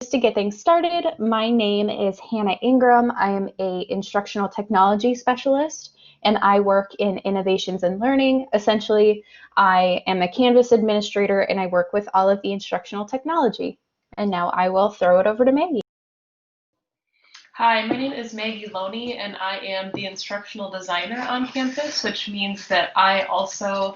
just to get things started, my name is Hannah Ingram. I am an instructional technology specialist, and I work in innovations and learning. Essentially, I am a Canvas administrator, and I work with all of the instructional technology. And now I will throw it over to Maggie. Hi, my name is Maggie Loney, and I am the instructional designer on campus, which means that I also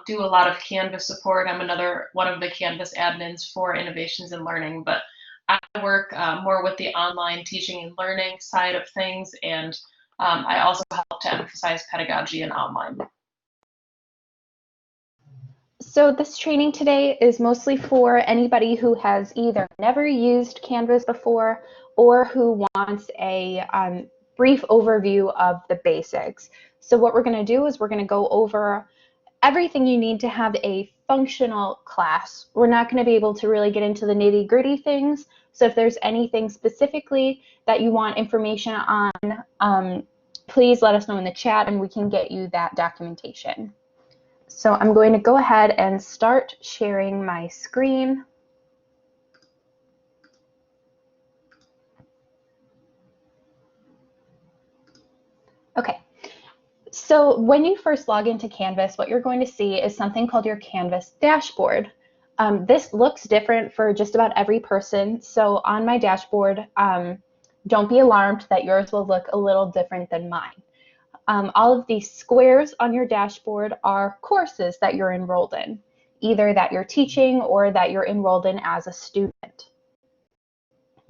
do a lot of Canvas support. I'm another one of the Canvas admins for innovations and learning, but I work more with the online teaching and learning side of things, and I also help to emphasize pedagogy and online. So this training today is mostly for anybody who has either never used Canvas before or who wants a brief overview of the basics. So what we're going to do is we're going to go over everything you need to have a functional class. We're not going to be able to really get into the nitty-gritty things. So if there's anything specifically that you want information on, please let us know in the chat and we can get you that documentation. So I'm going to go ahead and start sharing my screen. Okay, so when you first log into Canvas, what you're going to see is something called your Canvas dashboard. This looks different for just about every person. So on my dashboard, don't be alarmed that yours will look a little different than mine. All of these squares on your dashboard are courses that you're enrolled in, either that you're teaching or that you're enrolled in as a student.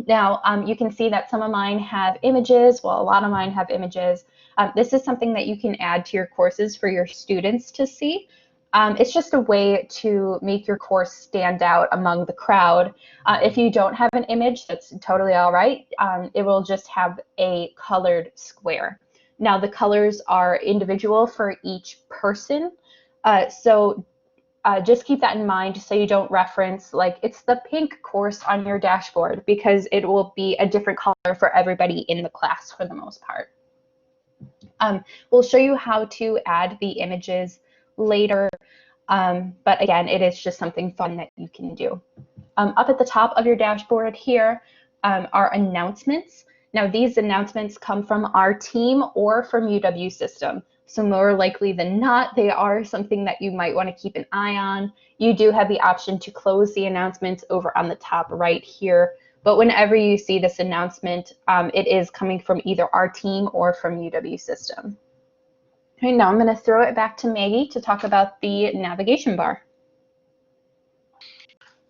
Now, you can see that some of mine have images. Well, a lot of mine have images. This is something that you can add to your courses for your students to see. It's just a way to make your course stand out among the crowd. If you don't have an image, that's totally all right. It will just have a colored square. Now, the colors are individual for each person. Just keep that in mind so you don't reference like it's the pink course on your dashboard, because it will be a different color for everybody in the class for the most part. We'll show you how to add the images later, but again, it is just something fun that you can do. Up at the top of your dashboard here are announcements. Now, these announcements come from our team or from UW System. So more likely than not, they are something that you might want to keep an eye on. You do have the option to close the announcements over on the top right here. But whenever you see this announcement, it is coming from either our team or from UW System. Okay, now I'm going to throw it back to Maggie to talk about the navigation bar.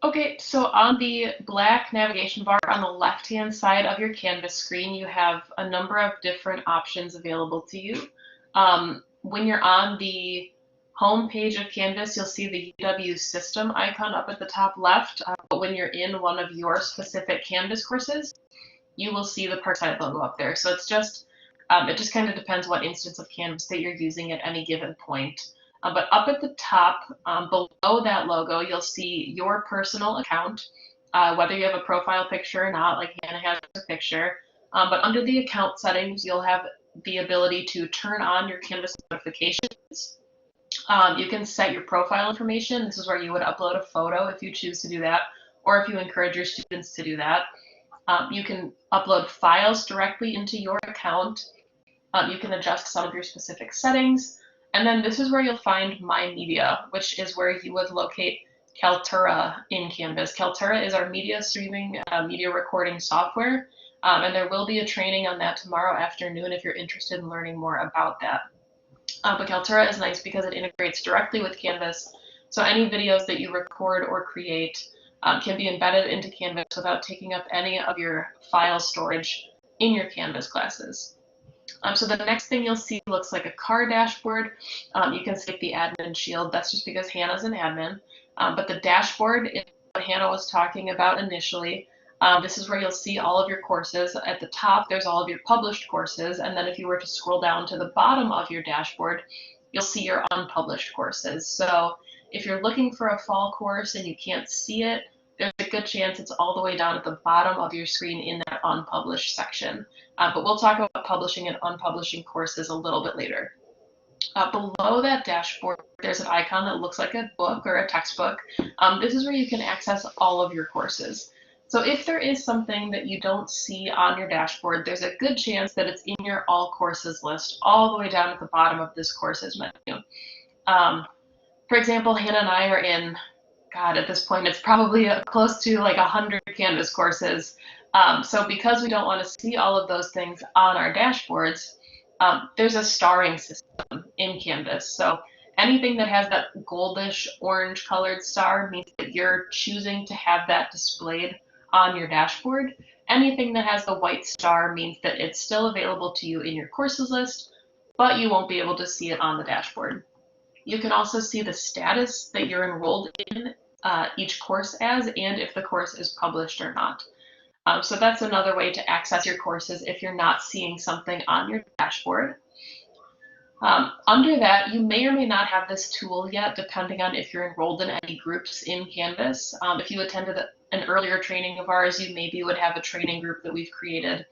Okay, so on the black navigation bar on the left-hand side of your Canvas screen, you have a number of different options available to you. When you're on the home page of Canvas, you'll see the UW System icon up at the top left, but when you're in one of your specific Canvas courses, you will see the Parkside logo up there. So it's just, it just kind of depends what instance of Canvas that you're using at any given point. But up at the top, below that logo, you'll see your personal account, whether you have a profile picture or not, like Hannah has a picture. But under the account settings, you'll have the ability to turn on your Canvas notifications. You can set your profile information. This is where you would upload a photo if you choose to do that, or if you encourage your students to do that. You can upload files directly into your account. You can adjust some of your specific settings. And then this is where you'll find My Media, which is where you would locate Kaltura in Canvas. Kaltura is our media streaming, media recording software, and there will be a training on that tomorrow afternoon if you're interested in learning more about that. But Kaltura is nice because it integrates directly with Canvas, so any videos that you record or create can be embedded into Canvas without taking up any of your file storage in your Canvas classes. So the next thing you'll see looks like a car dashboard. You can skip the admin shield. That's just because Hannah's an admin. But the dashboard is what Hannah was talking about initially. This is where you'll see all of your courses. At the top, there's all of your published courses. And then if you were to scroll down to the bottom of your dashboard, you'll see your unpublished courses. So if you're looking for a fall course and you can't see it, there's a good chance it's all the way down at the bottom of your screen in that unpublished section. But we'll talk about publishing and unpublishing courses a little bit later. Below that dashboard, there's an icon that looks like a book or a textbook. This is where you can access all of your courses. So if there is something that you don't see on your dashboard, there's a good chance that it's in your all courses list, all the way down at the bottom of this courses menu. For example, Hannah and I are in, God, at this point, it's probably close to like 100 Canvas courses. So because we don't want to see all of those things on our dashboards, there's a starring system in Canvas. So anything that has that goldish orange colored star means that you're choosing to have that displayed on your dashboard. Anything that has the white star means that it's still available to you in your courses list, but you won't be able to see it on the dashboard. You can also see the status that you're enrolled in each course as, and if the course is published or not. So that's another way to access your courses if you're not seeing something on your dashboard. Under that, you may or may not have this tool yet, depending on if you're enrolled in any groups in Canvas. If you attended an earlier training of ours, you maybe would have a training group that we've created.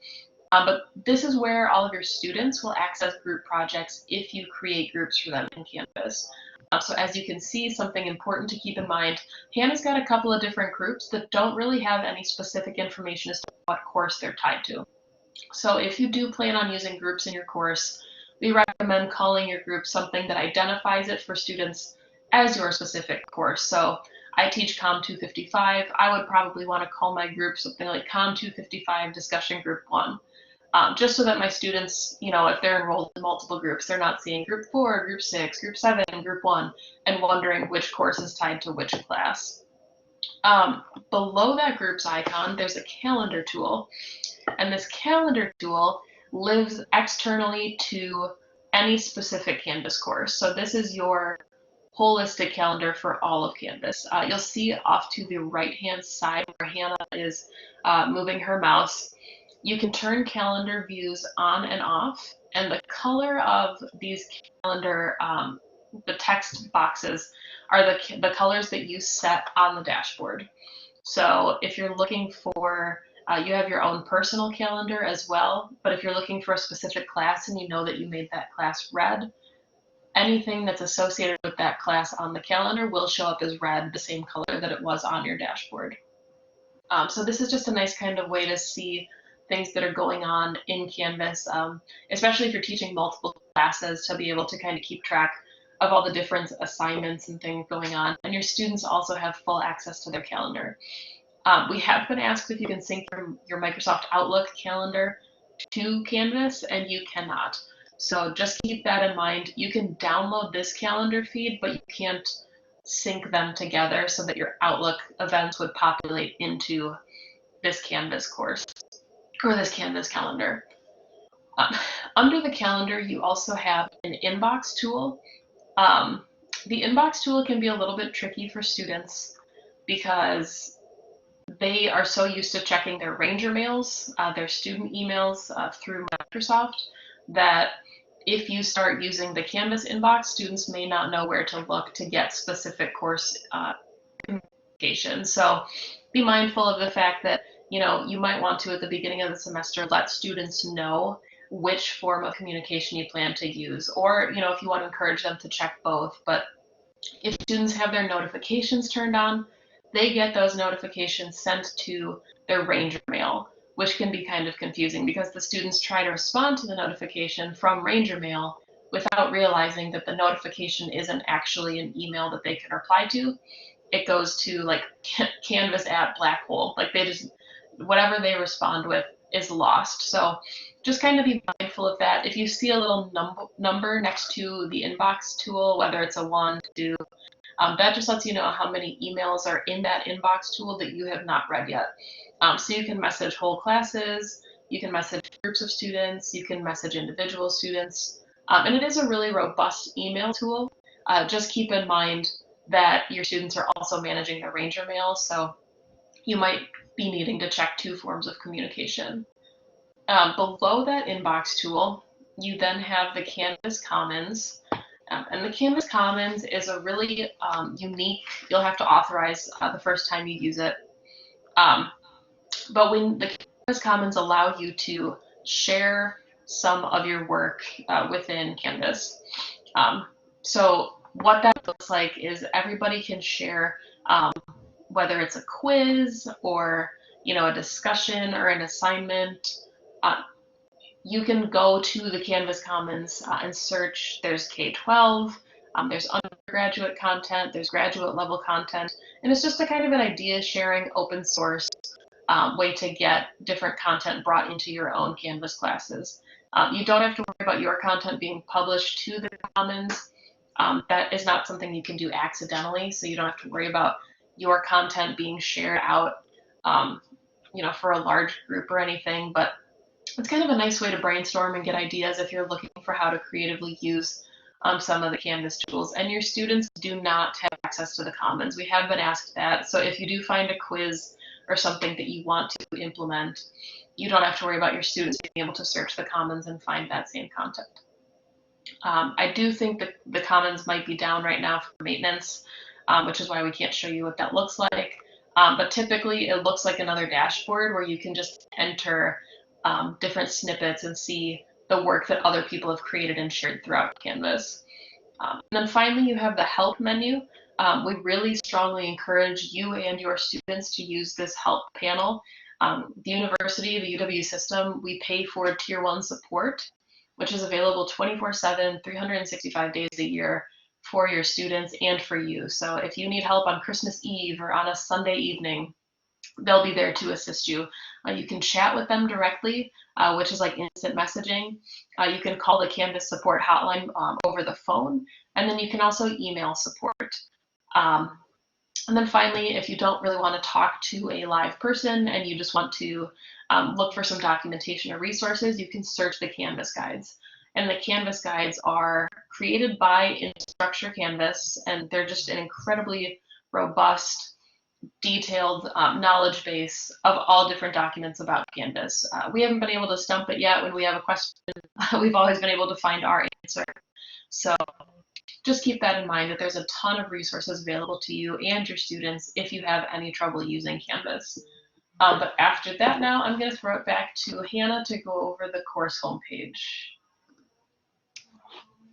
But this is where all of your students will access group projects if you create groups for them in Canvas. So as you can see, something important to keep in mind, Hannah's got a couple of different groups that don't really have any specific information as to what course they're tied to. So if you do plan on using groups in your course, we recommend calling your group something that identifies it for students as your specific course. So I teach COM 255. I would probably want to call my group something like COM 255 Discussion Group 1. Just so that my students, if they're enrolled in multiple groups, they're not seeing group 4, group 6, group 7, group 1, and wondering which course is tied to which class. Below that group's icon, there's a calendar tool, and this calendar tool lives externally to any specific Canvas course. So this is your holistic calendar for all of Canvas. You'll see off to the right-hand side where Hannah is moving her mouse. You can turn calendar views on and off, and the color of these calendar, the text boxes, are the colors that you set on the dashboard. So if you're looking for, you have your own personal calendar as well, but if you're looking for a specific class and you know that you made that class red, anything that's associated with that class on the calendar will show up as red, the same color that it was on your dashboard. So this is just a nice kind of way to see things that are going on in Canvas, especially if you're teaching multiple classes, to be able to kind of keep track of all the different assignments and things going on. And your students also have full access to their calendar. We have been asked if you can sync your Microsoft Outlook calendar to Canvas, and you cannot. So just keep that in mind. You can download this calendar feed, but you can't sync them together so that your Outlook events would populate into this Canvas course or this Canvas calendar. Under the calendar, you also have an inbox tool. The inbox tool can be a little bit tricky for students because they are so used to checking their Ranger mails, their student emails through Microsoft, that if you start using the Canvas inbox, students may not know where to look to get specific course communication. So be mindful of the fact that, you might want to, at the beginning of the semester, let students know which form of communication you plan to use, or, if you want to encourage them to check both. But if students have their notifications turned on, they get those notifications sent to their Ranger mail, which can be kind of confusing because the students try to respond to the notification from Ranger mail without realizing that the notification isn't actually an email that they can reply to. It goes to like Canvas at black hole. Like whatever they respond with is lost. So just kind of be mindful of that. If you see a little number next to the inbox tool, whether it's a 1, 2, that just lets you know how many emails are in that inbox tool that you have not read yet. So you can message whole classes, you can message groups of students, you can message individual students, and it is a really robust email tool. Just keep in mind that your students are also managing their Ranger mail, so you might be needing to check 2 forms of communication. Below that inbox tool, you then have the Canvas Commons. And the Canvas Commons is a really unique, you'll have to authorize the first time you use it. But when the Canvas Commons allow you to share some of your work within Canvas. So what that looks like is everybody can share, whether it's a quiz or a discussion or an assignment, uh, you can go to the Canvas Commons and search. There's K-12, there's undergraduate content, there's graduate level content, and it's just a kind of an idea sharing, open source way to get different content brought into your own Canvas classes. You don't have to worry about your content being published to the Commons. That is not something you can do accidentally, so you don't have to worry about your content being shared out, um, for a large group or anything. But it's kind of a nice way to brainstorm and get ideas if you're looking for how to creatively use some of the Canvas tools. And your students do not have access to the Commons. We have been asked that. So if you do find a quiz or something that you want to implement, you don't have to worry about your students being able to search the Commons and find that same content. I do think that the Commons might be down right now for maintenance, which is why we can't show you what that looks like. But typically it looks like another dashboard where you can just enter different snippets and see the work that other people have created and shared throughout Canvas. And then finally, you have the help menu. We really strongly encourage you and your students to use this help panel. The university, the UW system, we pay for Tier 1 support, which is available 24/7, 365 days a year for your students and for you. So if you need help on Christmas Eve or on a Sunday evening, they'll be there to assist you. You can chat with them directly, which is like instant messaging. You can call the Canvas support hotline over the phone, and then you can also email support. And then finally, if you don't really want to talk to a live person and you just want to look for some documentation or resources, you can search the Canvas guides. And the Canvas guides are created by Instructure Canvas, and they're just an incredibly robust, detailed knowledge base of all different documents about Canvas. We haven't been able to stump it yet when we have a question. We've always been able to find our answer. So just keep that in mind, that there's a ton of resources available to you and your students if you have any trouble using Canvas. But after that now, I'm going to throw it back to Hannah to go over the course homepage.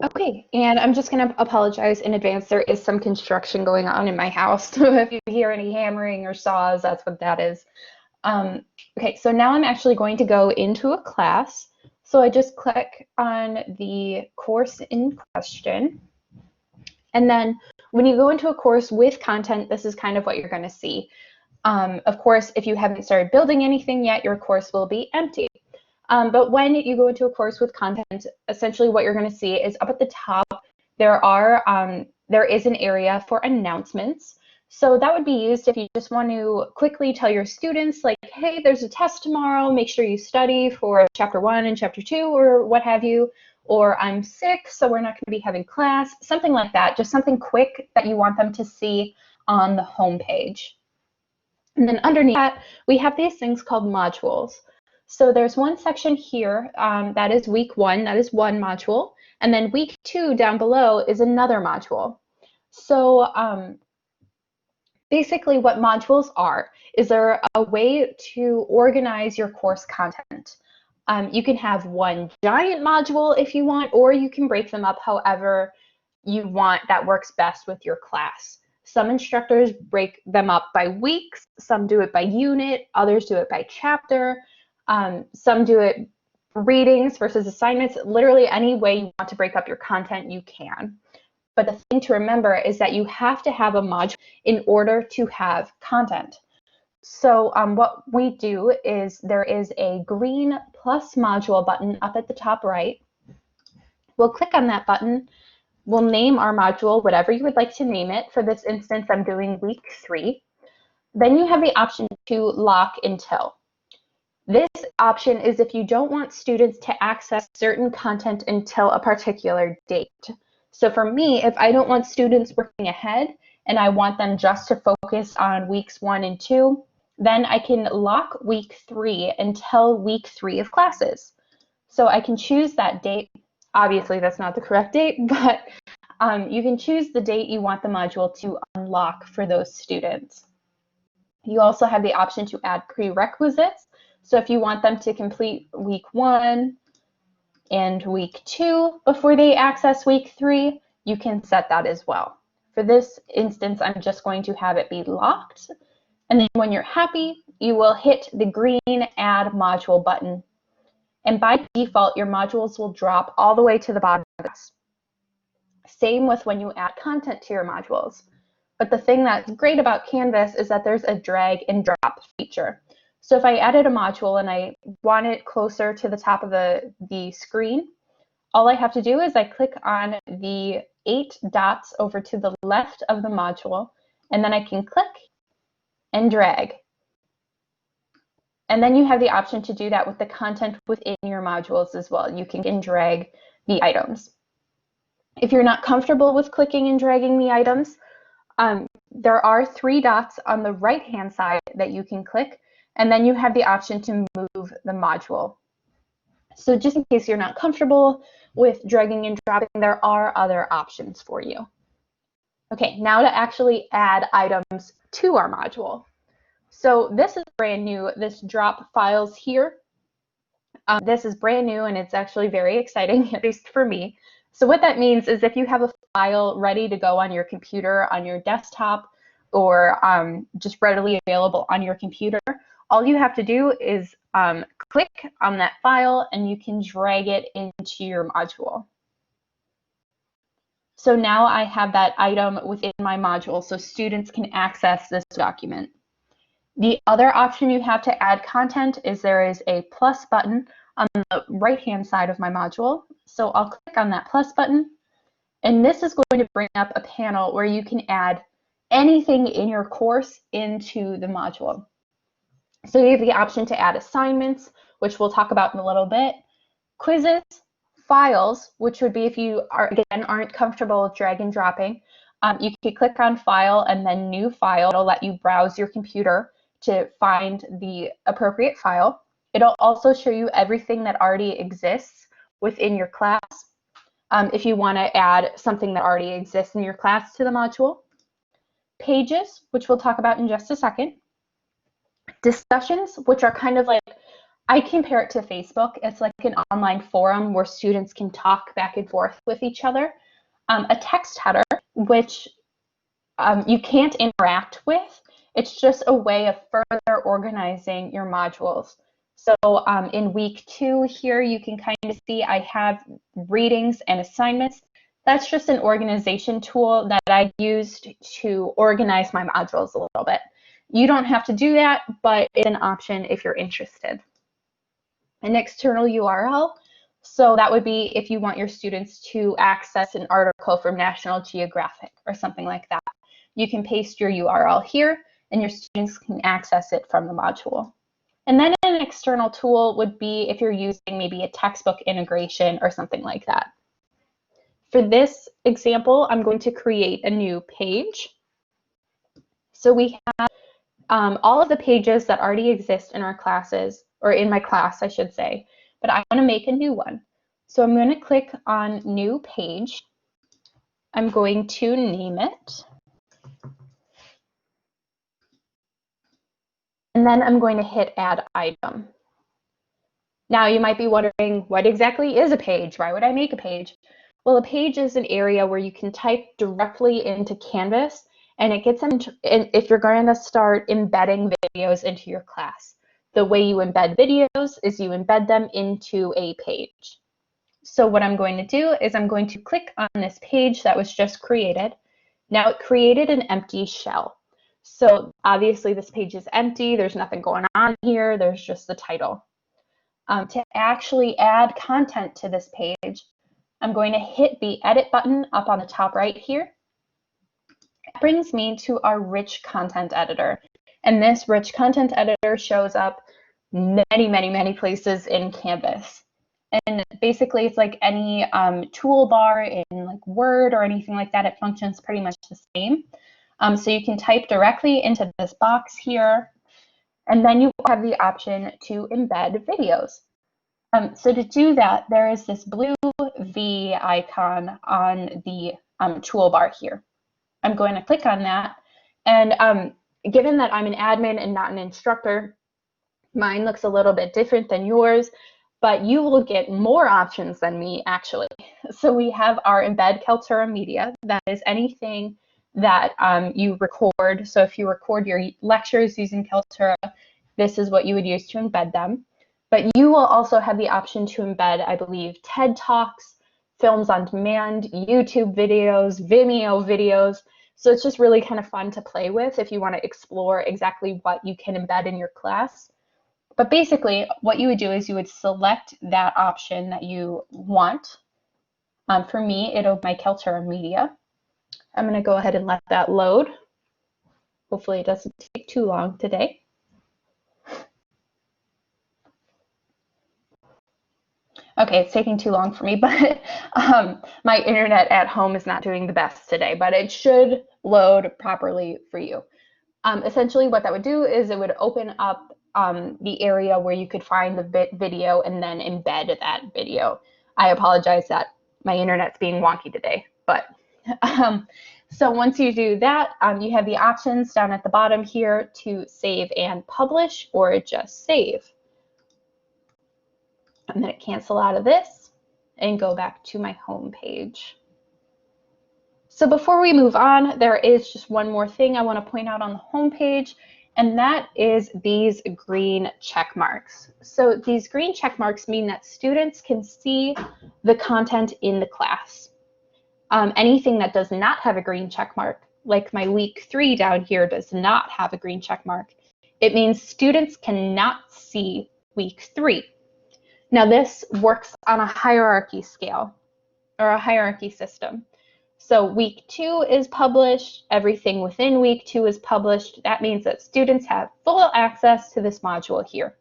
Okay, and I'm just going to apologize in advance. There is some construction going on in my house. So if you hear any hammering or saws, that's what that is. Okay, so now I'm actually going to go into a class. So I just click on the course in question. And then when you go into a course with content, this is kind of what you're going to see. Of course, if you haven't started building anything yet, your course will be empty. But when you go into a course with content, essentially what you're going to see is up at the top, there is an area for announcements. So that would be used if you just want to quickly tell your students, like, hey, there's a test tomorrow, make sure you study for chapter 1 and chapter 2 or what have you. Or I'm sick, so we're not going to be having class, something like that, just something quick that you want them to see on the home page. And then underneath that, we have these things called modules. So there's one section here that is week 1, that is one module. And then week 2 down below is another module. So basically what modules are is they're a way to organize your course content. You can have one giant module if you want, or you can break them up however you want that works best with your class. Some instructors break them up by weeks, some do it by unit, others do it by chapter, some do it readings versus assignments. Literally any way you want to break up your content, you can. But the thing to remember is that you have to have a module in order to have content. So what we do is there is a green plus module button up at the top right. We'll click on that button. We'll name our module whatever you would like to name it. For this instance, I'm doing week 3. Then you have the option to lock until. This option is if you don't want students to access certain content until a particular date. So for me, if I don't want students working ahead and I want them just to focus on weeks 1 and 2, then I can lock week 3 until week 3 of classes. So I can choose that date. Obviously, that's not the correct date, but you can choose the date you want the module to unlock for those students. You also have the option to add prerequisites. So if you want them to complete week 1 and week 2 before they access week 3, you can set that as well. For this instance, I'm just going to have it be locked. And then when you're happy, you will hit the green Add Module button. And by default, your modules will drop all the way to the bottom of this. Same with when you add content to your modules. But the thing that's great about Canvas is that there's a drag and drop feature. So if I added a module and I want it closer to the top of the screen, all I have to do is I click on the 8 dots over to the left of the module, and then I can click and drag. And then you have the option to do that with the content within your modules as well. You can drag the items. If you're not comfortable with clicking and dragging the items, there are 3 dots on the right-hand side that you can click, and then you have the option to move the module. So just in case you're not comfortable with dragging and dropping, there are other options for you. Okay, now to actually add items to our module. So this is brand new, this drop files here. This is brand new and it's actually very exciting, at least for me. So what that means is if you have a file ready to go on your computer, on your desktop, or just readily available on your computer, all you have to do is click on that file and you can drag it into your module. So now I have that item within my module so students can access this document. The other option you have to add content is there is a plus button on the right-hand side of my module. So I'll click on that plus button, and this is going to bring up a panel where you can add anything in your course into the module. So you have the option to add assignments, which we'll talk about in a little bit, quizzes, files, which would be if you aren't comfortable with drag and dropping. You can click on File and then New File. It'll let you browse your computer to find the appropriate file. It'll also show you everything that already exists within your class if you want to add something that already exists in your class to the module. Pages, which we'll talk about in just a second. Discussions, which are kind of like, I compare it to Facebook. It's like an online forum where students can talk back and forth with each other. A text header, which you can't interact with. It's just a way of further organizing your modules. So in week 2 here, you can kind of see I have readings and assignments. That's just an organization tool that I used to organize my modules a little bit. You don't have to do that, but it's an option if you're interested. An external URL. So that would be if you want your students to access an article from National Geographic or something like that. You can paste your URL here and your students can access it from the module. And then an external tool would be if you're using maybe a textbook integration or something like that. For this example, I'm going to create a new page. So we have all of the pages that already exist in our classes, or in my class, I should say, but I want to make a new one. So I'm going to click on New Page. I'm going to name it. And then I'm going to hit Add Item. Now you might be wondering, what exactly is a page? Why would I make a page? Well, a page is an area where you can type directly into Canvas, and it gets them if you're going to start embedding videos into your class. The way you embed videos is you embed them into a page. So what I'm going to do is I'm going to click on this page that was just created. Now it created an empty shell. So obviously this page is empty. There's nothing going on here. There's just the title. To actually add content to this page, I'm going to hit the edit button up on the top right here. That brings me to our rich content editor. And this rich content editor shows up many places in Canvas. And basically it's like any toolbar in like Word or anything like that. It functions pretty much the same. So you can type directly into this box here, and then you have the option to embed videos. So to do that, there is this blue V icon on the toolbar here. I'm going to click on that, and given that I'm an admin and not an instructor, mine looks a little bit different than yours, but you will get more options than me actually. So we have our Embed Kaltura Media. That is anything that you record. So if you record your lectures using Kaltura, this is what you would use to embed them. But you will also have the option to embed, I believe, TED Talks, films on demand, YouTube videos, Vimeo videos. So it's just really kind of fun to play with if you want to explore exactly what you can embed in your class. But basically, what you would do is you would select that option that you want. For me, it'll be my Kaltura Media. I'm going to go ahead and let that load. Hopefully it doesn't take too long today. Okay, it's taking too long for me, but my internet at home is not doing the best today, but it should load properly for you. Essentially what that would do is it would open up the area where you could find the video and then embed that video. I apologize that my internet's being wonky today, but so once you do that, you have the options down at the bottom here to save and publish or just save. I'm going to cancel out of this and go back to my home page. So before we move on, there is just one more thing I want to point out on the home page, and that is these green check marks. So these green check marks mean that students can see the content in the class. Anything that does not have a green check mark, like my week 3 down here does not have a green check mark, it means students cannot see week 3. Now this works on a hierarchy scale or a hierarchy system. So week 2 is published, everything within week 2 is published. That means that students have full access to this module here.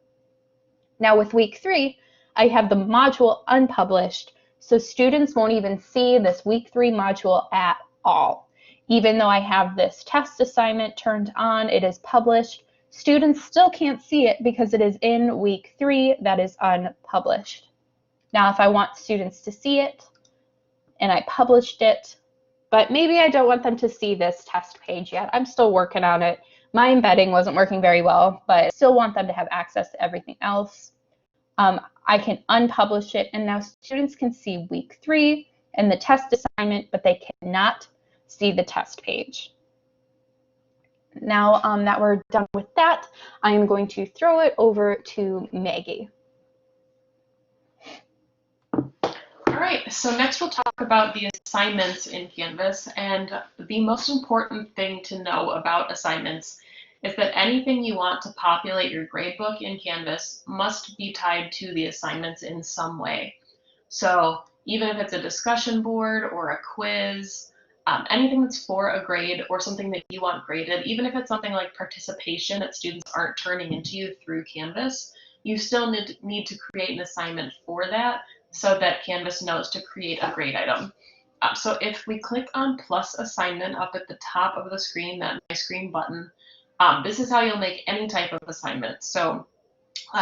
Now with week 3, I have the module unpublished, so students won't even see this week 3 module at all. Even though I have this test assignment turned on, it is published, students still can't see it because it is in week 3 that is unpublished. Now, if I want students to see it and I published it, but maybe I don't want them to see this test page yet. I'm still working on it. My embedding wasn't working very well, but I still want them to have access to everything else. I can unpublish it, and now students can see week 3 and the test assignment, but they cannot see the test page. Now that we're done with that, I am going to throw it over to Maggie. All right, so next we'll talk about the assignments in Canvas, and the most important thing to know about assignments is that anything you want to populate your gradebook in Canvas must be tied to the assignments in some way. So even if it's a discussion board or a quiz, anything that's for a grade or something that you want graded, even if it's something like participation that students aren't turning into you through Canvas, you still need to create an assignment for that so that Canvas knows to create a grade item. So if we click on plus assignment up at the top of the screen, that My Screen button, this is how you'll make any type of assignment. So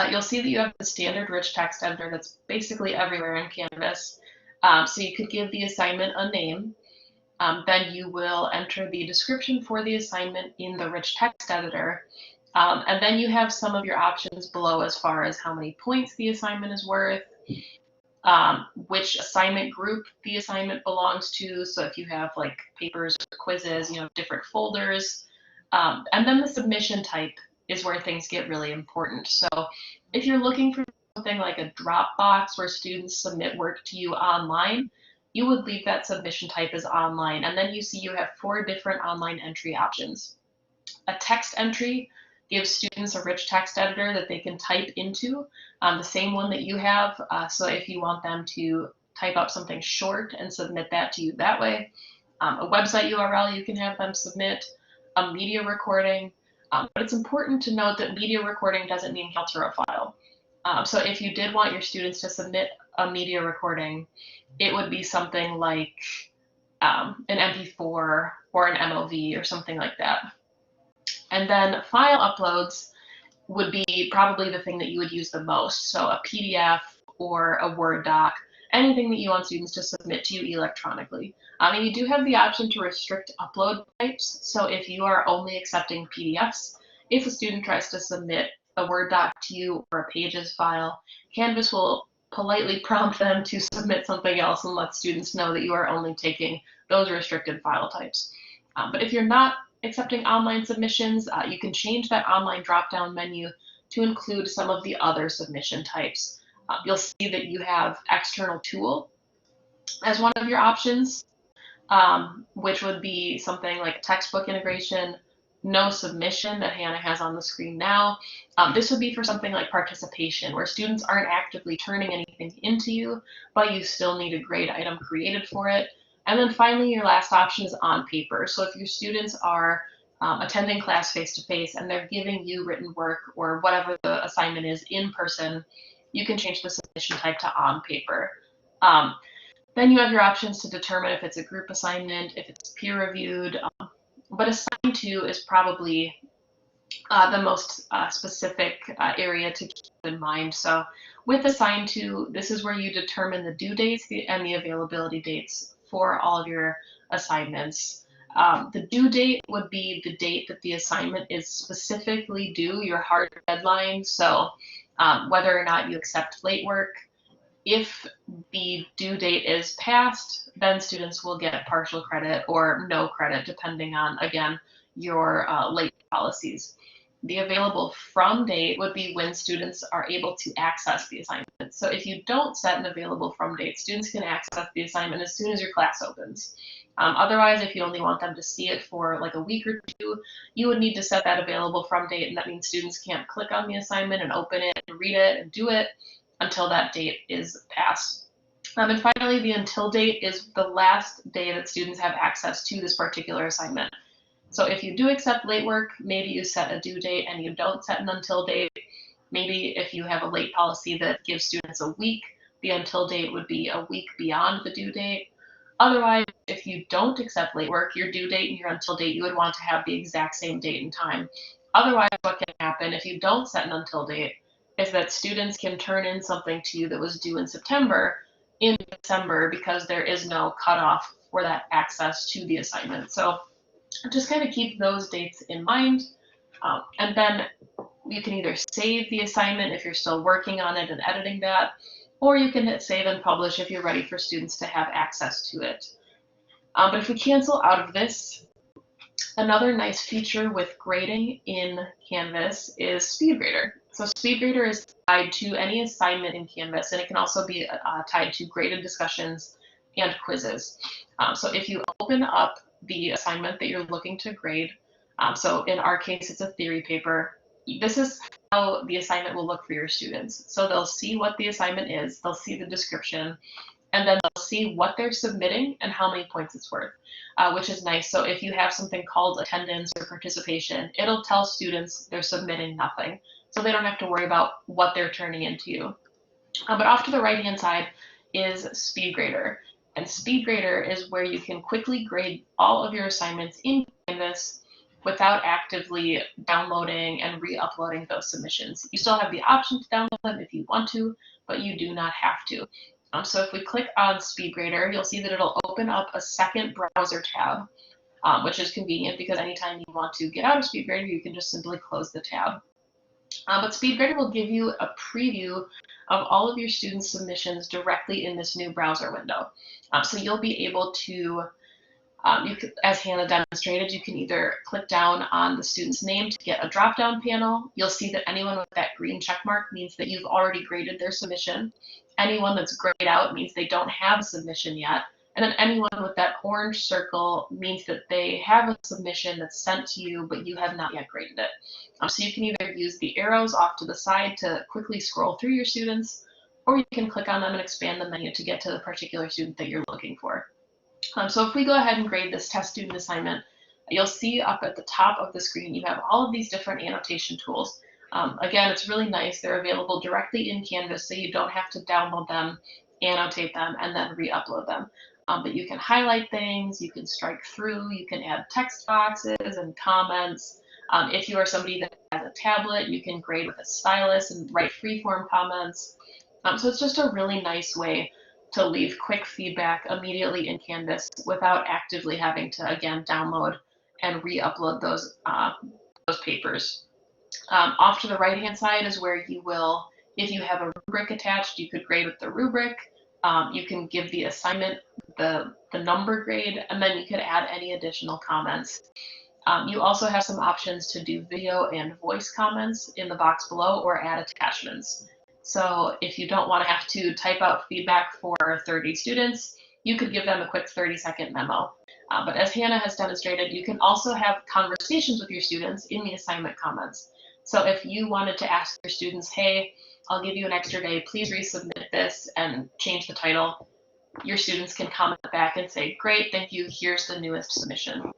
you'll see that you have the standard rich text editor that's basically everywhere in Canvas. So you could give the assignment a name. Then you will enter the description for the assignment in the rich text editor. And then you have some of your options below as far as how many points the assignment is worth, which assignment group the assignment belongs to. So if you have like papers or quizzes, you know, different folders. And then the submission type is where things get really important. So if you're looking for something like a Dropbox where students submit work to you online, you would leave that submission type as online. And then you see you have 4 different online entry options. A text entry gives students a rich text editor that they can type into, the same one that you have. So if you want them to type up something short and submit that to you that way, a website URL you can have them submit, a media recording. But it's important to note that media recording doesn't mean Kaltura file. So if you did want your students to submit a media recording, it would be something like an MP4 or an MOV or something like that. And then file uploads would be probably the thing that you would use the most. So a PDF or a Word doc, anything that you want students to submit to you electronically. And you do have the option to restrict upload types. So if you are only accepting PDFs, if a student tries to submit a Word doc to you or a Pages file, Canvas will politely prompt them to submit something else and let students know that you are only taking those restricted file types. But if you're not accepting online submissions, you can change that online drop-down menu to include some of the other submission types. You'll see that you have external tool as one of your options, which would be something like textbook integration, no submission that Hannah has on the screen now. This would be for something like participation, where students aren't actively turning anything into you, but you still need a grade item created for it. And then finally, your last option is on paper. So if your students are attending class face-to-face and they're giving you written work or whatever the assignment is in person, you can change the submission type to on paper. Then you have your options to determine if it's a group assignment, if it's peer reviewed, but assigned to is probably the most specific area to keep in mind. So with assigned to, this is where you determine the due dates and the availability dates for all of your assignments. The due date would be the date that the assignment is specifically due, your hard deadline. So whether or not you accept late work, if the due date is passed, then students will get partial credit or no credit, depending on, again, your late policies. The available from date would be when students are able to access the assignment. So if you don't set an available from date, students can access the assignment as soon as your class opens. Otherwise, if you only want them to see it for like a week or two, you would need to set that available from date, and that means students can't click on the assignment and open it and read it and do it until that date is passed. And finally, the until date is the last day that students have access to this particular assignment. So if you do accept late work, maybe you set a due date and you don't set an until date. Maybe if you have a late policy that gives students a week, the until date would be a week beyond the due date. Otherwise, if you don't accept late work, your due date and your until date, you would want to have the exact same date and time. Otherwise, what can happen if you don't set an until date is that students can turn in something to you that was due in September in December because there is no cutoff for that access to the assignment. So just kind of keep those dates in mind. And then you can either save the assignment if you're still working on it and editing that, or you can hit save and publish if you're ready for students to have access to it. But if we cancel out of this, another nice feature with grading in Canvas is SpeedGrader. So SpeedGrader is tied to any assignment in Canvas, and it can also be tied to graded discussions and quizzes. So if you open up the assignment that you're looking to grade, so in our case, it's a theory paper, this is how the assignment will look for your students. So they'll see what the assignment is, they'll see the description, and then they'll see what they're submitting and how many points it's worth, which is nice. So if you have something called attendance or participation, it'll tell students they're submitting nothing. So they don't have to worry about what they're turning into you. But off to the right-hand side is SpeedGrader. And SpeedGrader is where you can quickly grade all of your assignments in Canvas without actively downloading and re-uploading those submissions. You still have the option to download them if you want to, but you do not have to. So if we click on SpeedGrader, you'll see that it'll open up a second browser tab, which is convenient because anytime you want to get out of SpeedGrader, you can just simply close the tab. But SpeedGrader will give you a preview of all of your students' submissions directly in this new browser window. So you'll be able to, as Hannah demonstrated, you can either click down on the student's name to get a drop-down panel. You'll see that anyone with that green check mark means that you've already graded their submission. Anyone that's grayed out means they don't have a submission yet. And then anyone with that orange circle means that they have a submission that's sent to you, but you have not yet graded it. So you can either use the arrows off to the side to quickly scroll through your students, or you can click on them and expand the menu to get to the particular student that you're looking for. So if we go ahead and grade this test student assignment, you'll see up at the top of the screen, you have all of these different annotation tools. Again, it's really nice. They're available directly in Canvas, so you don't have to download them, annotate them, and then re-upload them. But you can highlight things, you can strike through, you can add text boxes and comments. If you are somebody that has a tablet, you can grade with a stylus and write freeform comments. So it's just a really nice way to leave quick feedback immediately in Canvas without actively having to, again, download and re-upload those papers. Off to the right-hand side is where you will, if you have a rubric attached, you could grade with the rubric. You can give the assignment the number grade, and then you could add any additional comments. You also have some options to do video and voice comments in the box below or add attachments. So if you don't want to have to type out feedback for 30 students, you could give them a quick 30-second memo. But as Hannah has demonstrated, you can also have conversations with your students in the assignment comments. So if you wanted to ask your students, hey, I'll give you an extra day, please resubmit this and change the title, your students can comment back and say, great, thank you, here's the newest submission.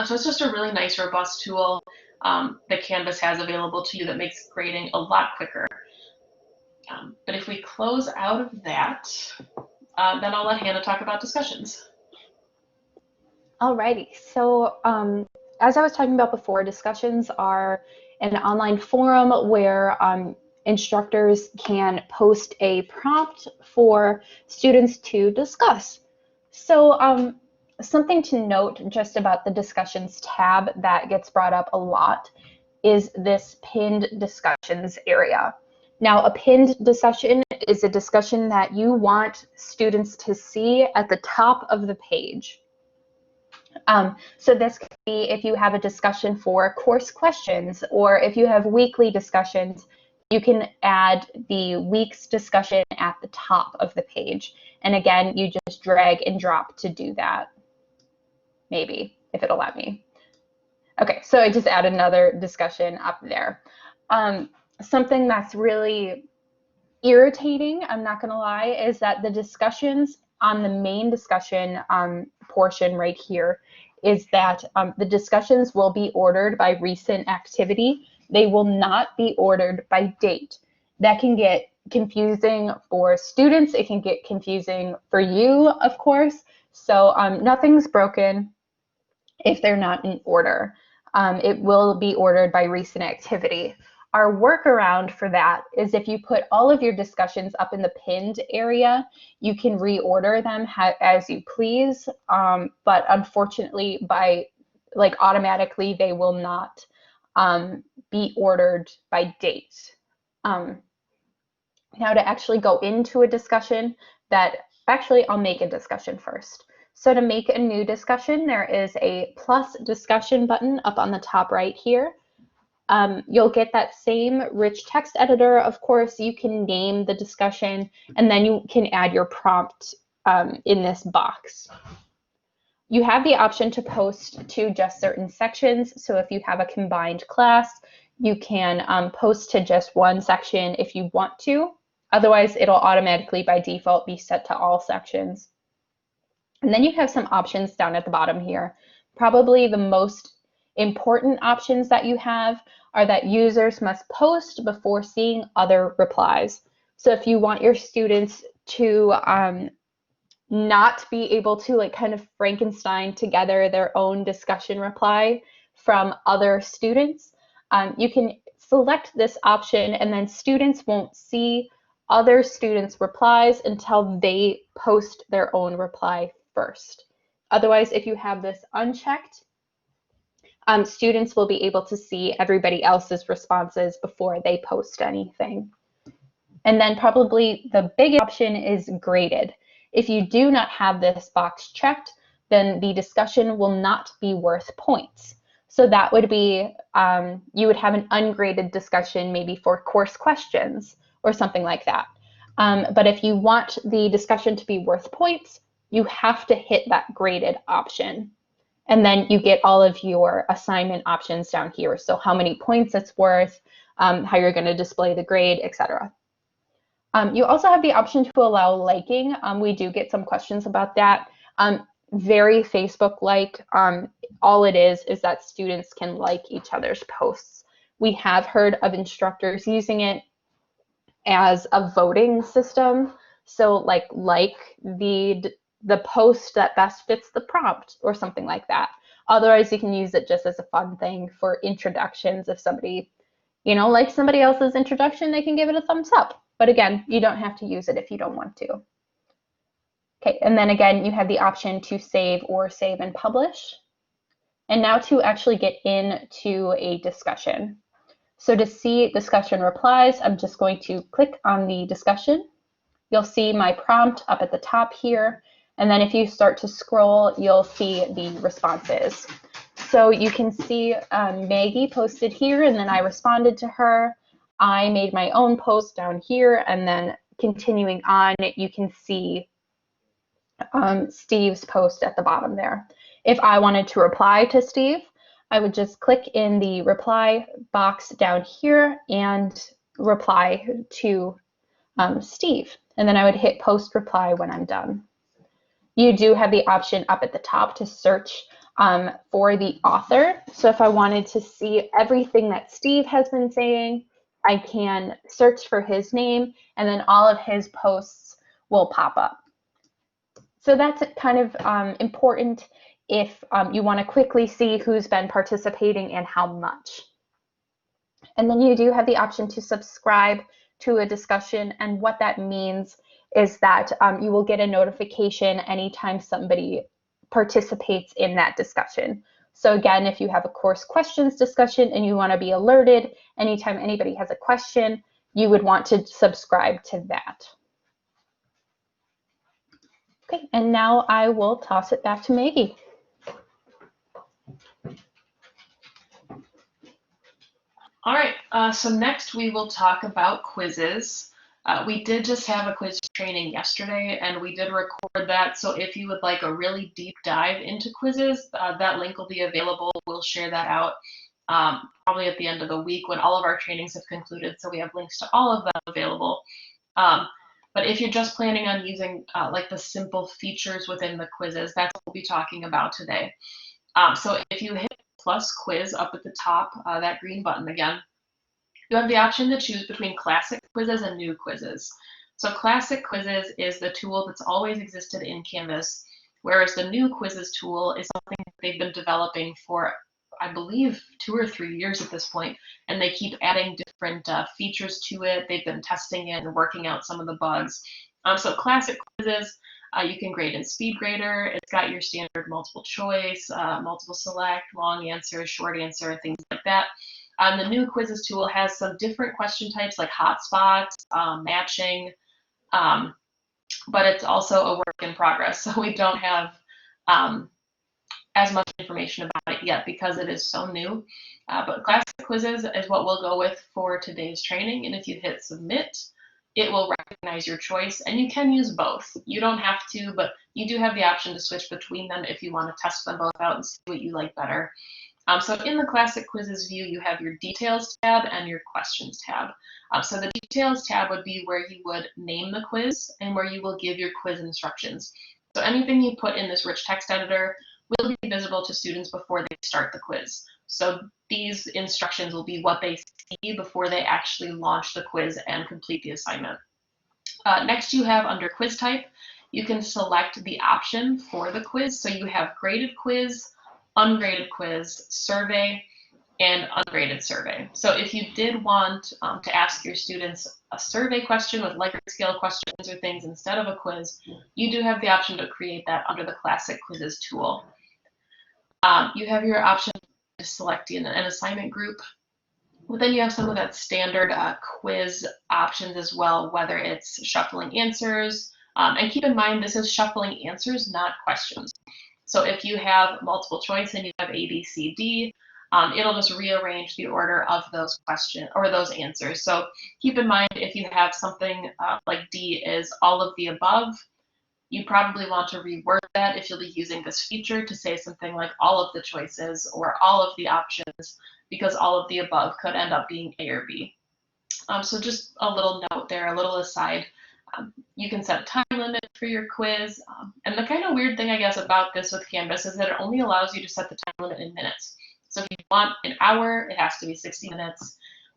So it's just a really nice, robust tool that Canvas has available to you that makes grading a lot quicker. But if we close out of that, then I'll let Hannah talk about discussions. Alrighty, so as I was talking about before, discussions are an online forum where instructors can post a prompt for students to discuss. So something to note just about the discussions tab that gets brought up a lot is this pinned discussions area. Now, a pinned discussion is a discussion that you want students to see at the top of the page. So this could be if you have a discussion for course questions, or if you have weekly discussions, you can add the week's discussion at the top of the page. And again, you just drag and drop to do that. Maybe, if it'll let me. Okay, so I just add another discussion up there. Something that's really irritating, I'm not going to lie, is that the discussions on the main discussion portion right here is that the discussions will be ordered by recent activity. They will not be ordered by date. That can get confusing for students. It can get confusing for you, of course. So nothing's broken if they're not in order. It will be ordered by recent activity. Our workaround for that is if you put all of your discussions up in the pinned area, you can reorder them as you please. But unfortunately, automatically, they will not be ordered by date. Now to actually go into a discussion I'll make a discussion first. So to make a new discussion, there is a plus discussion button up on the top right here. You'll get that same rich text editor. Of course, you can name the discussion, and then you can add your prompt in this box. You have the option to post to just certain sections. So if you have a combined class, you can post to just one section if you want to. Otherwise, it'll automatically by default be set to all sections. And then you have some options down at the bottom here. Probably the most important options that you have are that users must post before seeing other replies. So if you want your students to not be able to kind of Frankenstein together their own discussion reply from other students, you can select this option, and then students won't see other students' replies until they post their own reply first. Otherwise, if you have this unchecked, students will be able to see everybody else's responses before they post anything. And then probably the biggest option is graded. If you do not have this box checked, then the discussion will not be worth points. So that would be, you would have an ungraded discussion maybe for course questions or something like that. But if you want the discussion to be worth points, you have to hit that graded option. And then you get all of your assignment options down here. So how many points it's worth, how you're going to display the grade, etc. You also have the option to allow liking. We do get some questions about that. Very Facebook-like. All it is that students can like each other's posts. We have heard of instructors using it as a voting system. So like the post that best fits the prompt or something like that. Otherwise, you can use it just as a fun thing for introductions. If somebody, likes somebody else's introduction, they can give it a thumbs up. But again, you don't have to use it if you don't want to. Okay, and then again, you have the option to save or save and publish. And now to actually get into a discussion. So to see discussion replies, I'm just going to click on the discussion. You'll see my prompt up at the top here. And then if you start to scroll, you'll see the responses. So you can see Maggie posted here, and then I responded to her. I made my own post down here, and then continuing on, you can see Steve's post at the bottom there. If I wanted to reply to Steve, I would just click in the reply box down here and reply to Steve. And then I would hit post reply when I'm done. You do have the option up at the top to search for the author. So if I wanted to see everything that Steve has been saying, I can search for his name, and then all of his posts will pop up. So that's kind of important if you want to quickly see who's been participating and how much. And then you do have the option to subscribe to a discussion, and what that means is that you will get a notification anytime somebody participates in that discussion. So again, if you have a course questions discussion and you want to be alerted anytime anybody has a question, you would want to subscribe to that. Okay, and now I will toss it back to Maggie. All right, so next we will talk about quizzes. We did just have a quiz training yesterday, and we did record that. So if you would like a really deep dive into quizzes, that link will be available. We'll share that out probably at the end of the week when all of our trainings have concluded. So we have links to all of them available. But if you're just planning on using like the simple features within the quizzes, that's what we'll be talking about today. So if you hit plus quiz up at the top, that green button again, you have the option to choose between classic quizzes and new quizzes. So classic quizzes is the tool that's always existed in Canvas, whereas the new quizzes tool is something that they've been developing for, I believe, 2 or 3 years at this point, and they keep adding different features to it. They've been testing it and working out some of the bugs. So classic quizzes, you can grade in SpeedGrader. It's got your standard multiple choice, multiple select, long answer, short answer, things like that. The new quizzes tool has some different question types like hotspots, matching, but it's also a work in progress. So we don't have as much information about it yet because it is so new. But classic quizzes is what we'll go with for today's training. And if you hit submit, it will recognize your choice, and you can use both. You don't have to, but you do have the option to switch between them if you want to test them both out and see what you like better. So in the classic quizzes view, you have your details tab and your questions tab. So the details tab would be where you would name the quiz and where you will give your quiz instructions. So anything you put in this rich text editor will be visible to students before they start the quiz. So these instructions will be what they see before they actually launch the quiz and complete the assignment. Next, you have under quiz type, you can select the option for the quiz. So you have graded quiz, ungraded quiz, survey, and ungraded survey. So if you did want to ask your students a survey question with Likert scale questions or things instead of a quiz, you do have the option to create that under the classic quizzes tool. You have your option to select an assignment group. Well, then you have some of that standard quiz options as well, whether it's shuffling answers. And keep in mind, this is shuffling answers, not questions. So if you have multiple choice and you have A, B, C, D, it'll just rearrange the order of those questions or those answers. So keep in mind, if you have something like D is all of the above, you probably want to reword that if you'll be using this feature to say something like all of the choices or all of the options, because all of the above could end up being A or B. So just a little note there, a little aside. You can set a time limit for your quiz. And the kind of weird thing, I guess, about this with Canvas is that it only allows you to set the time limit in minutes. So if you want an hour, it has to be 60 minutes,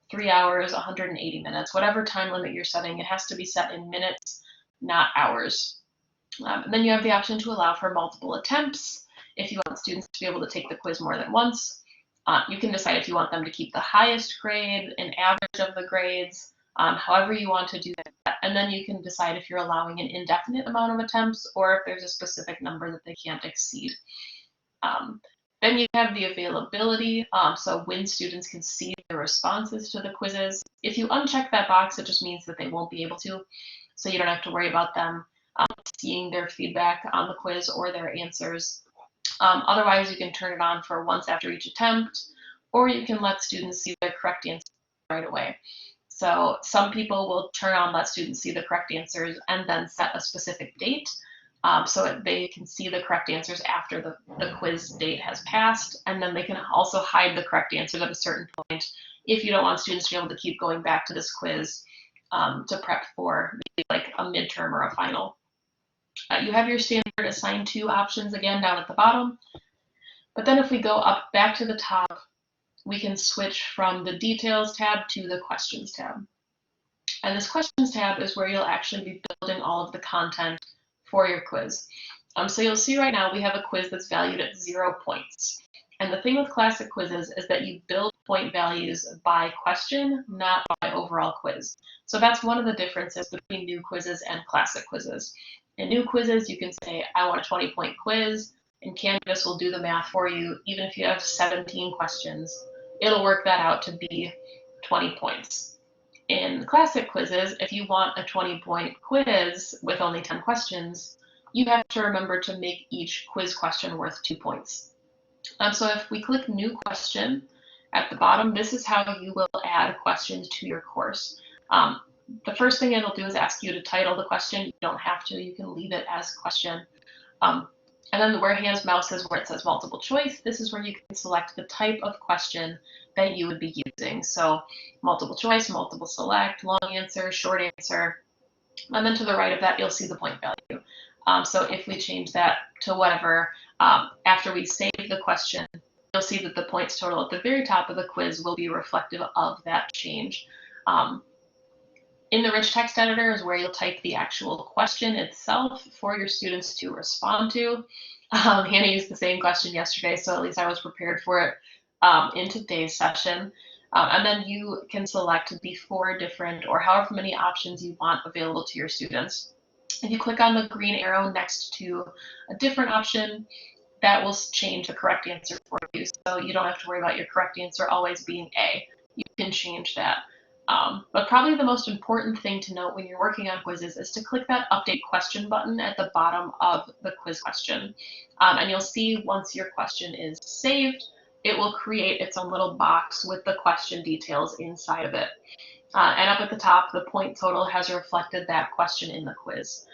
3 hours, 180 minutes, whatever time limit you're setting, it has to be set in minutes, not hours. And then you have the option to allow for multiple attempts. If you want students to be able to take the quiz more than once, you can decide if you want them to keep the highest grade, an average of the grades, however you want to do that. And then you can decide if you're allowing an indefinite amount of attempts or if there's a specific number that they can't exceed. Then you have the availability, so when students can see the responses to the quizzes. If you uncheck that box, it just means that they won't be able to, so you don't have to worry about them seeing their feedback on the quiz or their answers. Otherwise, you can turn it on for once after each attempt, or you can let students see their correct answer right away. So some people will turn on let students see the correct answers and then set a specific date so they can see the correct answers after the quiz date has passed, and then they can also hide the correct answers at a certain point if you don't want students to be able to keep going back to this quiz to prep for maybe like a midterm or a final. You have your standard assign to options again down at the bottom, but then if we go up back to the top, we can switch from the details tab to the questions tab. And this questions tab is where you'll actually be building all of the content for your quiz. So you'll see right now we have a quiz that's valued at 0 points. And the thing with classic quizzes is that you build point values by question, not by overall quiz. So that's one of the differences between new quizzes and classic quizzes. In new quizzes, you can say, I want a 20-point quiz, and Canvas will do the math for you. Even if you have 17 questions, it'll work that out to be 20 points. In classic quizzes, if you want a 20-point quiz with only 10 questions, you have to remember to make each quiz question worth 2 points. So if we click New Question at the bottom, this is how you will add questions to your course. The first thing it'll do is ask you to title the question. You don't have to. You can leave it as question. And then where Hannah's mouse is, where it says multiple choice, this is where you can select the type of question that you would be using. So multiple choice, multiple select, long answer, short answer. And then to the right of that, you'll see the point value. So if we change that to whatever, after we save the question, you'll see that the points total at the very top of the quiz will be reflective of that change. In the rich text editor is where you'll type the actual question itself for your students to respond to. Hannah used the same question yesterday, so at least I was prepared for it in today's session. And then you can select the 4 different or however many options you want available to your students. If you click on the green arrow next to a different option, that will change the correct answer for you. So you don't have to worry about your correct answer always being A. You can change that. But probably the most important thing to note when you're working on quizzes is to click that update question button at the bottom of the quiz question. And you'll see once your question is saved, it will create its own little box with the question details inside of it. And up at the top, the point total has reflected that question in the quiz.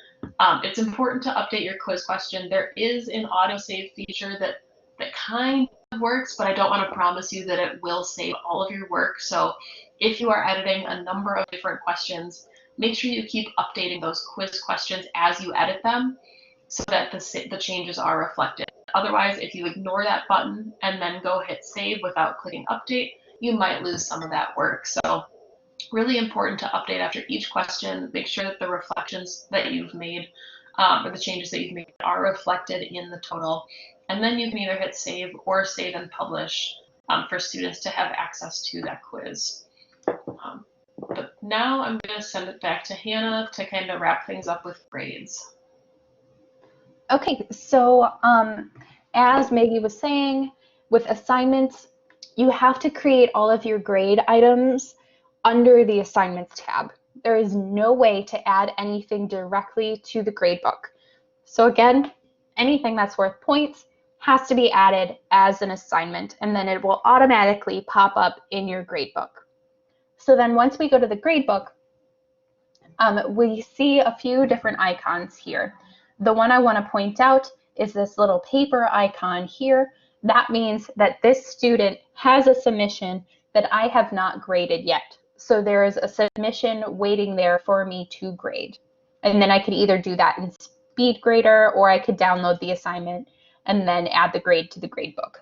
It's important to update your quiz question. There is an autosave feature that kind of works, but I don't want to promise you that it will save all of your work. So if you are editing a number of different questions, make sure you keep updating those quiz questions as you edit them so that the changes are reflected. Otherwise, if you ignore that button and then go hit save without clicking update, you might lose some of that work. So really important to update after each question. Make sure that the reflections that you've made or the changes that you've made are reflected in the total. And then you can either hit save or save and publish for students to have access to that quiz. But now I'm going to send it back to Hannah to kind of wrap things up with grades. Okay, so as Maggie was saying, with assignments, you have to create all of your grade items under the assignments tab. There is no way to add anything directly to the gradebook. So again, anything that's worth points has to be added as an assignment, and then it will automatically pop up in your gradebook. So then once we go to the gradebook, we see a few different icons here. The one I want to point out is this little paper icon here. That means that this student has a submission that I have not graded yet. So there is a submission waiting there for me to grade. And then I could either do that in SpeedGrader, or I could download the assignment and then add the grade to the gradebook.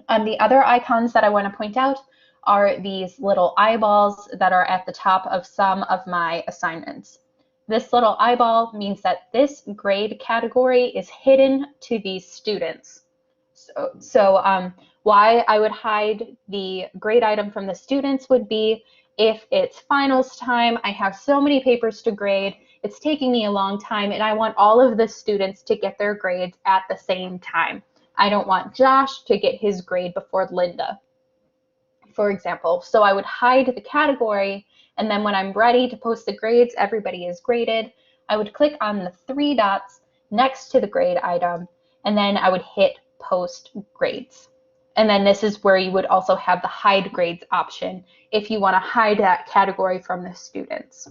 The other icons that I want to point out are these little eyeballs that are at the top of some of my assignments. This little eyeball means that this grade category is hidden to these students. So why I would hide the grade item from the students would be if it's finals time, I have so many papers to grade, it's taking me a long time, and I want all of the students to get their grades at the same time. I don't want Josh to get his grade before Linda, for example. So I would hide the category, and then when I'm ready to post the grades, everybody is graded, I would click on the 3 dots next to the grade item, and then I would hit post grades. And then this is where you would also have the hide grades option if you want to hide that category from the students.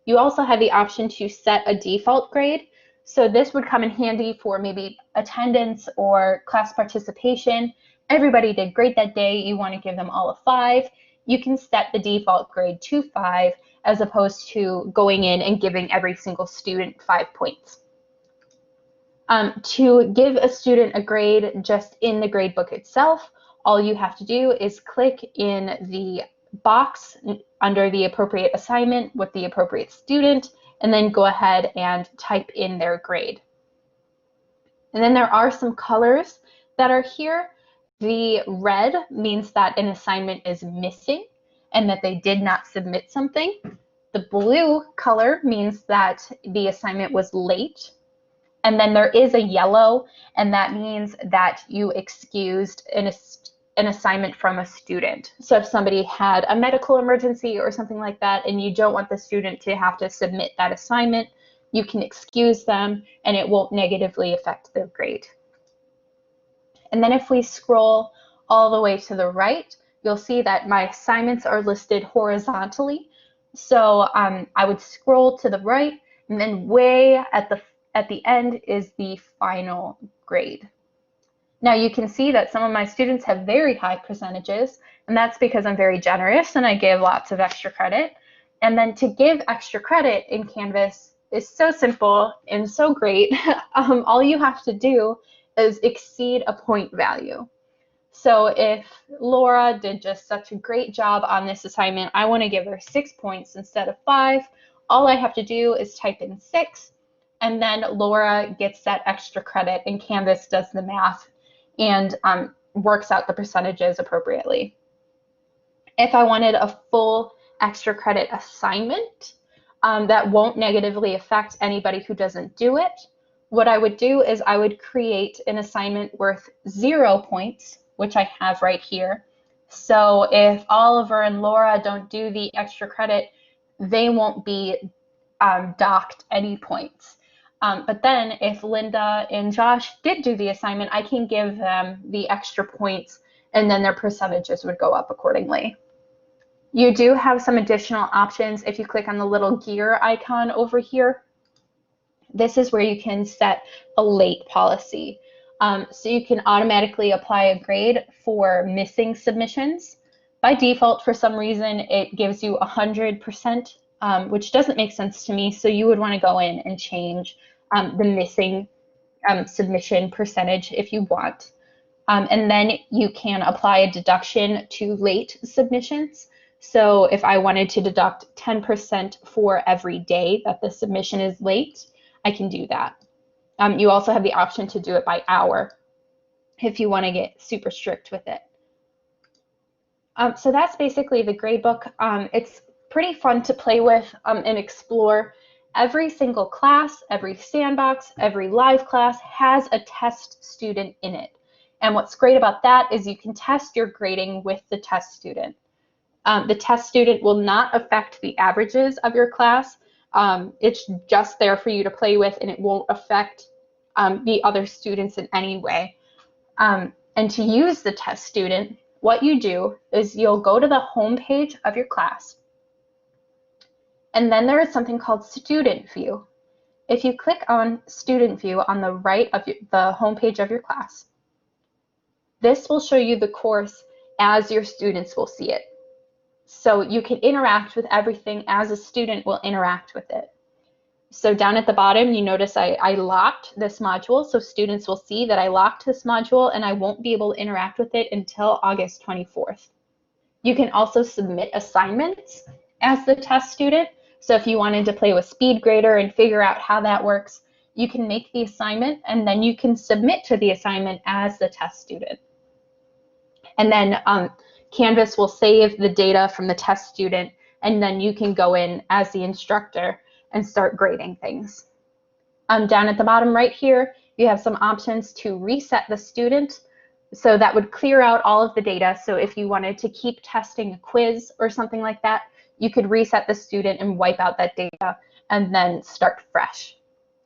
You also have the option to set a default grade. So this would come in handy for maybe attendance or class participation. Everybody did great that day. You want to give them all a 5. You can set the default grade to 5 as opposed to going in and giving every single student 5 points. To give a student a grade just in the gradebook itself, all you have to do is click in the box under the appropriate assignment with the appropriate student, and then go ahead and type in their grade. And then there are some colors that are here. The red means that an assignment is missing and that they did not submit something. The blue color means that the assignment was late. And then there is a yellow, and that means that you excused an assignment from a student. So if somebody had a medical emergency or something like that, and you don't want the student to have to submit that assignment, you can excuse them, and it won't negatively affect their grade. And then if we scroll all the way to the right, you'll see that my assignments are listed horizontally. So I would scroll to the right, and then way at the end is the final grade. Now you can see that some of my students have very high percentages, and that's because I'm very generous and I give lots of extra credit. And then to give extra credit in Canvas is so simple and so great. All you have to do is exceed a point value. So if Laura did just such a great job on this assignment, I want to give her 6 points instead of 5. All I have to do is type in 6, and then Laura gets that extra credit, and Canvas does the math and works out the percentages appropriately. If I wanted a full extra credit assignment that won't negatively affect anybody who doesn't do it, what I would do is I would create an assignment worth 0 points, which I have right here. So if Oliver and Laura don't do the extra credit, they won't be docked any points. But then if Linda and Josh did do the assignment, I can give them the extra points, and then their percentages would go up accordingly. You do have some additional options if you click on the little gear icon over here. This is where you can set a late policy. So you can automatically apply a grade for missing submissions. By default, for some reason, it gives you 100%, which doesn't make sense to me. So you would want to go in and change the missing submission percentage if you want. And then you can apply a deduction to late submissions. So if I wanted to deduct 10% for every day that the submission is late, I can do that. You also have the option to do it by hour if you want to get super strict with it. So that's basically the gradebook. It's pretty fun to play with and explore. Every single class, every sandbox, every live class has a test student in it. And what's great about that is you can test your grading with the test student. The test student will not affect the averages of your class. It's just there for you to play with, and it won't affect the other students in any way. And to use the test student, what you do is you'll go to the home page of your class, and then there is something called Student View. If you click on Student View on the right of the home page of your class, this will show you the course as your students will see it. So you can interact with everything as a student will interact with it. So down at the bottom, you notice I locked this module, so students will see that I locked this module and I won't be able to interact with it until August 24th. You can also submit assignments as the test student. So if you wanted to play with SpeedGrader and figure out how that works, you can make the assignment and then you can submit to the assignment as the test student. And then Canvas will save the data from the test student, and then you can go in as the instructor and start grading things. Down at the bottom right here, you have some options to reset the student. So that would clear out all of the data. So if you wanted to keep testing a quiz or something like that, you could reset the student and wipe out that data and then start fresh.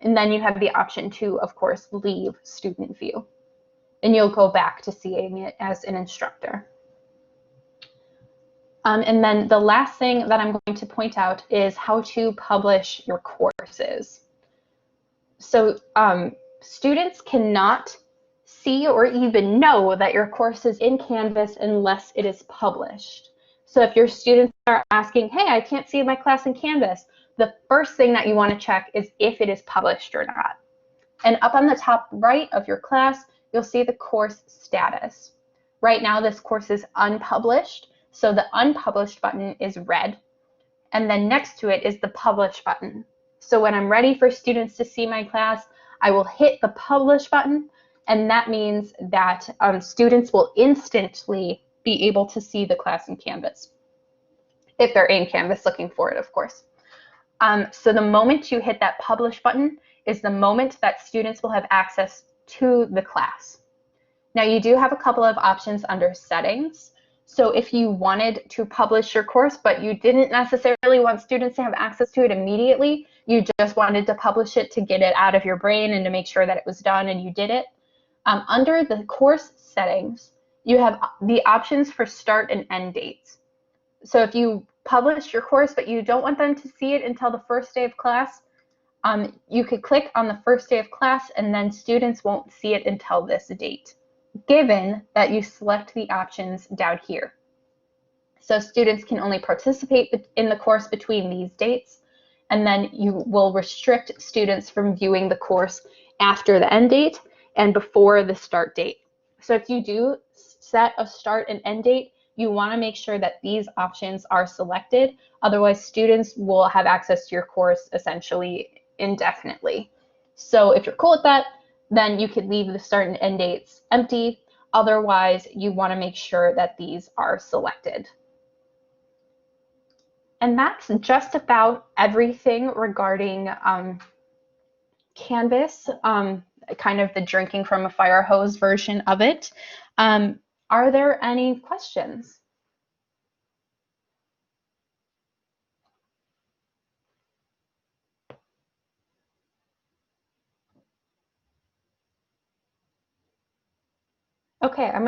And then you have the option to, of course, leave student view. And you'll go back to seeing it as an instructor. And then the last thing that I'm going to point out is how to publish your courses. So students cannot see or even know that your course is in Canvas unless it is published. So if your students are asking, hey, I can't see my class in Canvas, the first thing that you want to check is if it is published or not. And up on the top right of your class, you'll see the course status. Right now, this course is unpublished, so the unpublished button is red. And then next to it is the publish button. So when I'm ready for students to see my class, I will hit the publish button, and that means that students will instantly be able to see the class in Canvas, if they're in Canvas looking for it, of course. So the moment you hit that publish button is the moment that students will have access to the class. Now you do have a couple of options under settings. So if you wanted to publish your course, but you didn't necessarily want students to have access to it immediately, you just wanted to publish it to get it out of your brain and to make sure that it was done and you did it, under the course settings, you have the options for start and end dates. So if you publish your course, but you don't want them to see it until the first day of class, you could click on the first day of class and then students won't see it until this date, given that you select the options down here. So students can only participate in the course between these dates, and then you will restrict students from viewing the course after the end date and before the start date. So if you do set a start and end date, you want to make sure that these options are selected. Otherwise, students will have access to your course essentially indefinitely. So if you're cool with that, then you could leave the start and end dates empty. Otherwise, you want to make sure that these are selected. And that's just about everything regarding Canvas, kind of the drinking from a fire hose version of it. Are there any questions? Okay, I'm going